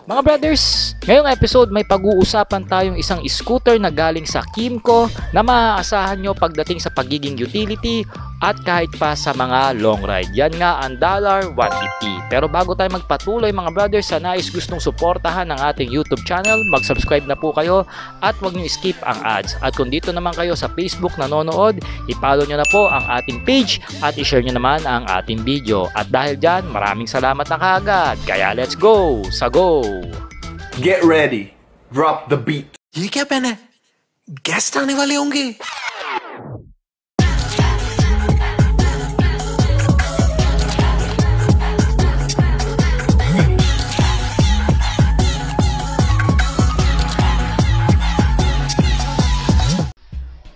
Mga brothers, ngayong episode may pag-uusapan tayong isang scooter na galing sa Kymco na maaasahan nyo pagdating sa pagiging utility at kahit pa sa mga long ride. Yan nga ang $150. Pero bago tayo magpatuloy mga brothers, sa nais gustong suportahan ng ating YouTube channel, mag-subscribe na po kayo at huwag nyo skip ang ads. At kung dito naman kayo sa Facebook nanonood, i-follow nyo na po ang ating page at i-share nyo naman ang ating video. At dahil dyan, maraming salamat na kaagad. Kaya let's go! Sa go! Get ready. Drop the beat. ये क्या पहना है? गेस्ट आने वाले होंगे।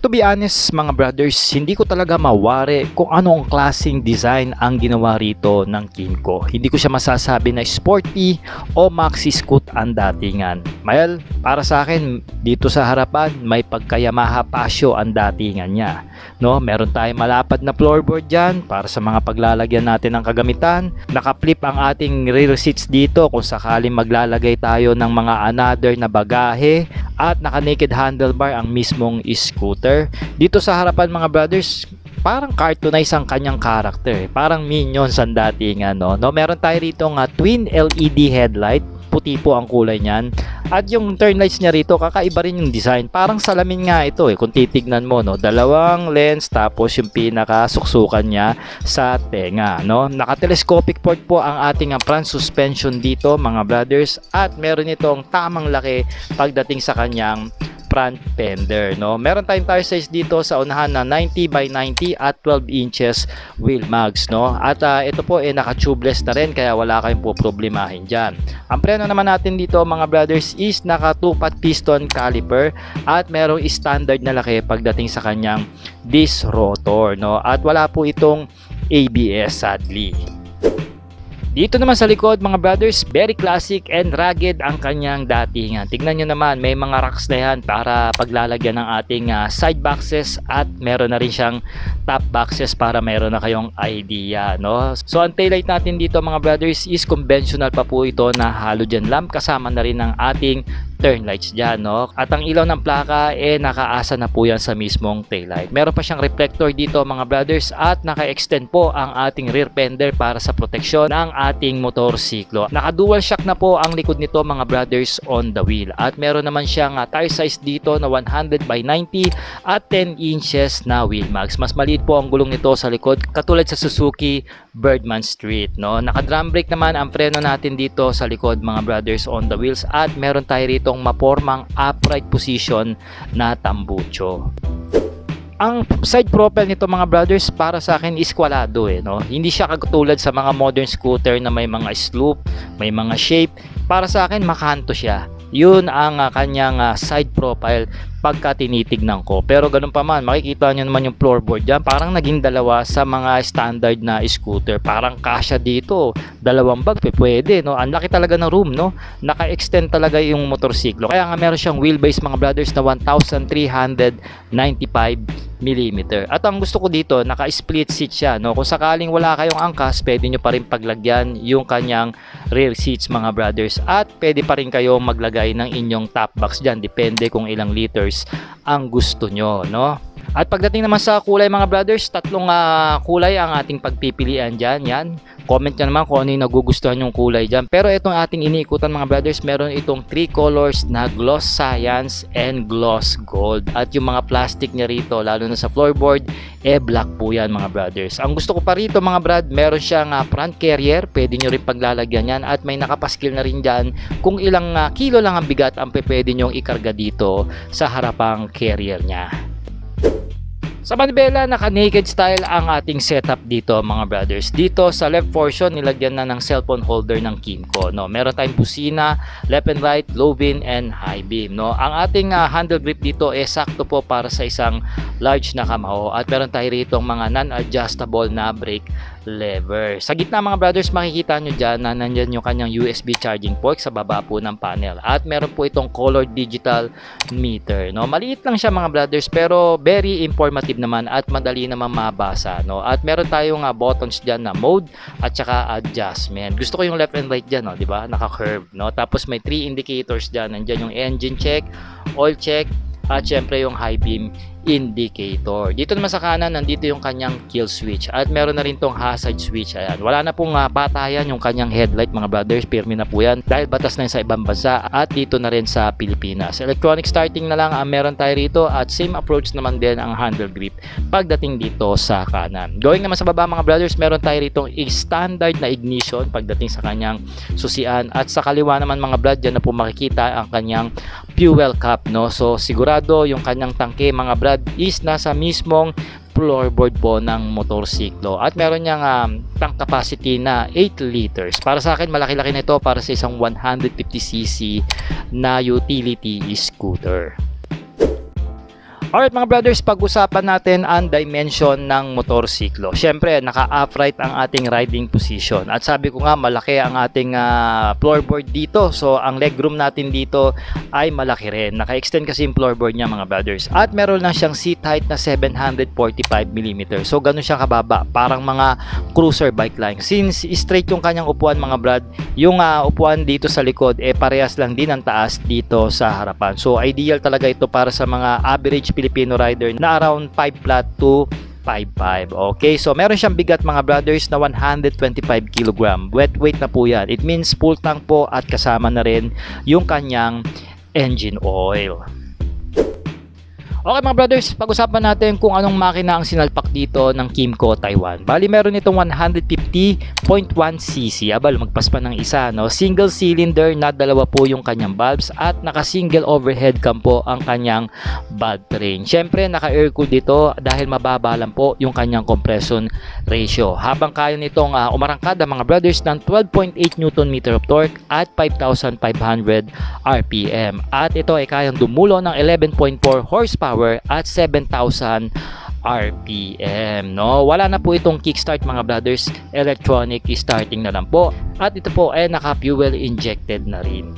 To be honest mga brothers, hindi ko talaga mawari kung ano ang klaseng design ang ginawa rito ng Kymco. Hindi ko siya masasabi na sporty o maxi scoot ang datingan. Well, para sa akin, dito sa harapan may pagka-Yamaha Pasio ang datingan niya. No, meron tayong malapad na floorboard dyan para sa mga paglalagyan natin ng kagamitan. Naka-flip ang ating rear seats dito kung sakaling maglalagay tayo ng mga another na bagahe. At naka-naked handlebar ang mismong scooter. Dito sa harapan mga brothers, parang cartoonize ang kanyang character. Parang Minions ang datingan. No, meron tayo rito nga twin LED headlight. Puti po ang kulay niyan. At yung turn lights niya rito, kakaiba rin yung design. Parang salamin nga ito kung titignan mo, no. Dalawang lens tapos yung pinakasuksukan niya sa tenga, no. Naka-telescopic port po ang ating front suspension dito, mga brothers, at meron itong tamang laki pagdating sa kanyang front fender, no. Meron tayong tire size dito sa unahan na 90 by 90 at 12 inches wheel mags, no. At ito po naka-tubeless na rin kaya wala kayong poproblemahin diyan. Ang preno naman natin dito mga brothers is naka 2-pot piston caliper at merong standard na laki pagdating sa kanyang disc rotor, no. At wala po itong ABS sadly. Dito naman sa likod mga brothers, very classic and rugged ang kanyang datingan. Tignan nyo naman, may mga racks na yan para paglalagyan ng ating side boxes at meron na rin siyang top boxes para meron na kayong idea, no? So ang taillight natin dito mga brothers is conventional pa po ito na halogen lamp kasama na rin ng ating turn lights dyan, no? At ang ilaw ng plaka nakaasa na po yan sa mismong taillight. Meron pa siyang reflector dito mga brothers at naka-extend po ang ating rear fender para sa proteksyon ng ating motorsiklo. Naka-dual shock na po ang likod nito mga brothers on the wheel. At meron naman siyang tire size dito na 100 by 90 at 10 inches na wheel mags. Mas maliit po ang gulong nito sa likod katulad sa Suzuki Birdman Street, no? Naka-drum brake naman ang preno natin dito sa likod mga brothers on the wheels at meron tayo rito itong mapormang upright position na tambucho. Ang side profile nito mga brothers para sa akin is kwalado no. Hindi siya katulad sa mga modern scooter na may mga slope, may mga shape. Para sa akin makanto siya. Yun ang kanyang side profile pagka tinitignan ko. Pero ganun pa man, makikita nyo naman yung floorboard dyan. Parang naging dalawa sa mga standard na scooter. Parang kasya dito. Dalawang bag, pwede, no? Ang laki talaga ng room, no? Naka-extend talaga yung motorsiklo. Kaya nga meron siyang wheelbase, mga brothers, na 1,395 mm. At ang gusto ko dito, naka-split seat siya, no? Kung sakaling wala kayong angkas, pwede nyo pa rin paglagyan yung kanyang rear seats, mga brothers. At pwede pa rin kayong maglagay ng inyong top box dyan. Depende kung ilang liters ang gusto nyo, no? At pagdating naman sa kulay mga brothers, tatlong kulay ang ating pagpipilian dyan. Yan, comment nyo naman kung ano yung nagugustuhan yung kulay dyan. Pero itong ating iniikutan mga brothers, meron itong 3 colors na gloss cyan and gloss gold. At yung mga plastic niya rito, lalo na sa floorboard, black po yan mga brothers. Ang gusto ko pa rito mga brad, meron siyang front carrier, pwede nyo rin paglalagyan yan. At may nakapaskil na rin dyan kung ilang kilo lang ang bigat ang pwede nyong ikarga dito sa harapang carrier niya. Sa manibela, naka-naked style ang ating setup dito mga brothers. Dito sa left portion, nilagyan na ng cellphone holder ng Kymco, no? Meron tayong busina, left and right, low beam and high beam, no? Ang ating handle grip dito sakto po para sa isang large na kamao. At meron tayo rito mga non-adjustable na brake lever. Sa gitna mga brothers, makikita nyo dyan na nandyan yung kanyang USB charging port sa baba po ng panel. At meron po itong color digital meter. No? Maliit lang siya mga brothers pero very informative naman at madali naman mabasa. No? At meron tayong buttons dyan na mode at saka adjustment. Gusto ko yung left and right dyan, no? Diba? Naka-curve. No? Tapos may 3 indicators dyan. Nandyan yung engine check, oil check, at syempre yung high beam indicator. Dito naman sa kanan, nandito yung kanyang kill switch at meron na rin tong hazard switch. Ayan. Wala na pong patayan yung kanyang headlight mga brothers, pirmi na po yan dahil batas na yun sa ibang bansa at dito na rin sa Pilipinas. Electronic starting na lang ang meron tayo rito at same approach naman din ang handle grip pagdating dito sa kanan. Going naman sa baba mga brothers, meron tayo rito standard na ignition pagdating sa kanyang susian at sa kaliwa naman mga brad, dyan na po makikita ang kanyang fuel cap. No? So sigurado yung kanyang tangke mga brad is nasa mismong floorboard po ng motorsiklo at meron niyang tank capacity na 8 liters. Para sa akin malaki-laki na ito para sa isang 150cc na utility scooter. Alright mga brothers, pag-usapan natin ang dimension ng motorsiklo. Siyempre, naka-upright ang ating riding position. At sabi ko nga, malaki ang ating floorboard dito. So, ang legroom natin dito ay malaki rin. Naka-extend kasi yung floorboard niya mga brothers. At meron lang siyang seat height na 745mm. So, ganun siya kababa. Parang mga cruiser bike lang. Since straight yung kanyang upuan mga brad, yung upuan dito sa likod, parehas lang din ang taas dito sa harapan. So, ideal talaga ito para sa mga average Filipino rider na around 5 flat to 5.5. Okay, so meron siyang bigat mga brothers na 125 kg. Wet weight na po yan. It means full tank po at kasama na rin yung kanyang engine oil. Okay mga brothers, pag-usapan natin kung anong makina ang sinalpak dito ng Kymco Taiwan. Bali meron itong 150.1cc. Aba, lumagpas pa ng isa. No? Single cylinder na dalawa po yung kanyang valves at naka-single overhead cam po ang kanyang valve train. Siyempre, naka-air cool dito dahil mababa lang po yung kanyang compression ratio. Habang kaya nitong umarangkada mga brothers ng 12.8 Nm of torque at 5,500 RPM. At ito ay kayang dumulo ng 11.4 horsepower at 7,000 RPM. No? Wala na po itong kickstart mga brothers, electronic starting na lang po. At ito po ay naka-fuel injected na rin.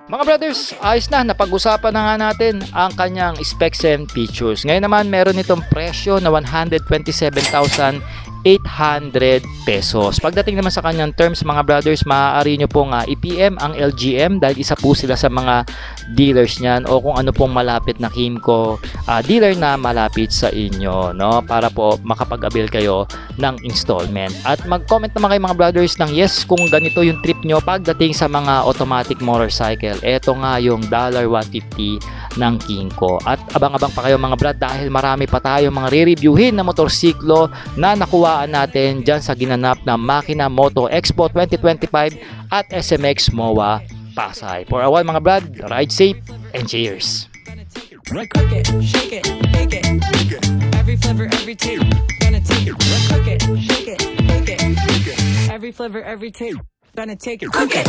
Mga brothers, ayos na, napag-usapan na nga natin ang kanyang specs and features. Ngayon naman meron itong presyo na 127,800 pesos. Pagdating naman sa kanyang terms mga brothers, maaari nyo pong i-PM ang LGM dahil isa po sila sa mga dealers niyan o kung ano pong malapit na Kymco dealer na malapit sa inyo, no? Para po makapag-avail kayo ng installment. At mag-comment naman kayo mga brothers ng yes kung ganito yung trip nyo pagdating sa mga automatic motorcycle. Eto nga yung $150 ng Kymco. At abang-abang pa kayo mga brad dahil marami pa tayo mga re-reviewin na motorsiklo na nakuhaan natin dyan sa ginanap na Makina Moto Expo 2025 at SMX MOA Pasay. For a while mga brad, ride safe and cheers! Cook it, shake it, bake it. Every flavor, every taste. Gonna take it. Cook it, shake it, bake it. Every flavor, every taste. Gonna take it. Cook it.